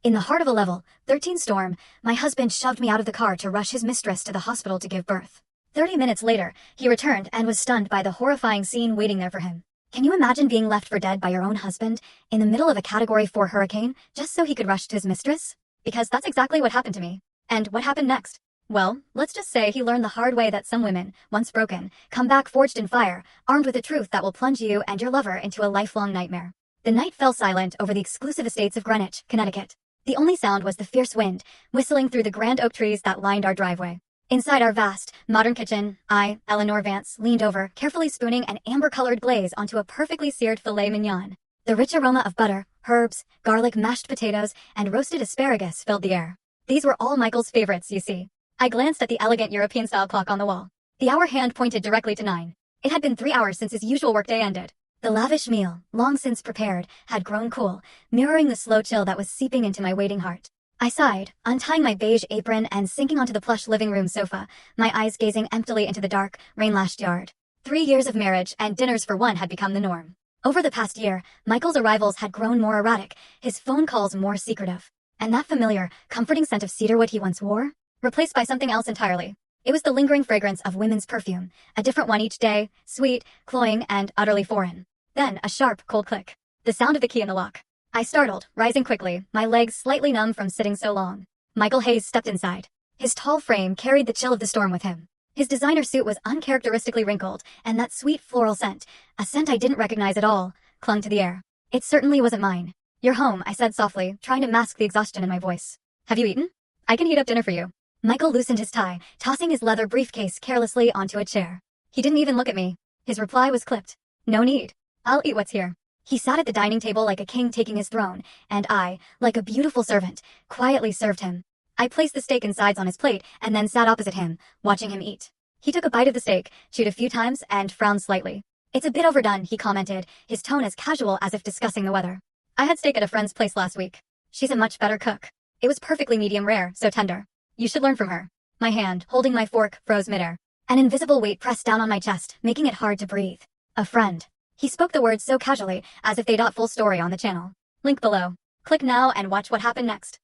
In the heart of a level 13 storm, my husband shoved me out of the car to rush his mistress to the hospital to give birth. 30 minutes later, he returned and was stunned by the horrifying scene waiting there for him. Can you imagine being left for dead by your own husband in the middle of a Category 4 hurricane just so he could rush to his mistress? Because that's exactly what happened to me. And what happened next? Well, let's just say he learned the hard way that some women, once broken, come back forged in fire, armed with a truth that will plunge you and your lover into a lifelong nightmare. The night fell silent over the exclusive estates of Greenwich, Connecticut. The only sound was the fierce wind, whistling through the grand oak trees that lined our driveway. Inside our vast, modern kitchen, I, Eleanor Vance, leaned over, carefully spooning an amber-colored glaze onto a perfectly seared filet mignon. The rich aroma of butter, herbs, garlic, mashed potatoes, and roasted asparagus filled the air. These were all Michael's favorites, you see. I glanced at the elegant European-style clock on the wall. The hour hand pointed directly to 9. It had been 3 hours since his usual workday ended. The lavish meal, long since prepared, had grown cool, mirroring the slow chill that was seeping into my waiting heart. I sighed, untying my beige apron and sinking onto the plush living room sofa, my eyes gazing emptily into the dark, rain-lashed yard. 3 years of marriage and dinners for one had become the norm. Over the past year, Michael's arrivals had grown more erratic, his phone calls more secretive. And that familiar, comforting scent of cedarwood he once wore? Replaced by something else entirely. It was the lingering fragrance of women's perfume, a different one each day, sweet, cloying, and utterly foreign. Then, a sharp, cold click. The sound of the key in the lock. I startled, rising quickly, my legs slightly numb from sitting so long. Michael Hayes stepped inside. His tall frame carried the chill of the storm with him. His designer suit was uncharacteristically wrinkled, and that sweet floral scent, a scent I didn't recognize at all, clung to the air. It certainly wasn't mine. "You're home," I said softly, trying to mask the exhaustion in my voice. "Have you eaten? I can heat up dinner for you." Michael loosened his tie, tossing his leather briefcase carelessly onto a chair. He didn't even look at me. His reply was clipped. "No need. I'll eat what's here." He sat at the dining table like a king taking his throne, and I, like a beautiful servant, quietly served him. I placed the steak and sides on his plate and then sat opposite him, watching him eat. He took a bite of the steak, chewed a few times, and frowned slightly. "It's a bit overdone," he commented, his tone as casual as if discussing the weather. "I had steak at a friend's place last week. She's a much better cook. It was perfectly medium rare, so tender. You should learn from her." My hand, holding my fork, froze midair. An invisible weight pressed down on my chest, making it hard to breathe. A friend. He spoke the words so casually, as if they'd full story on the channel. Link below. Click now and watch what happened next.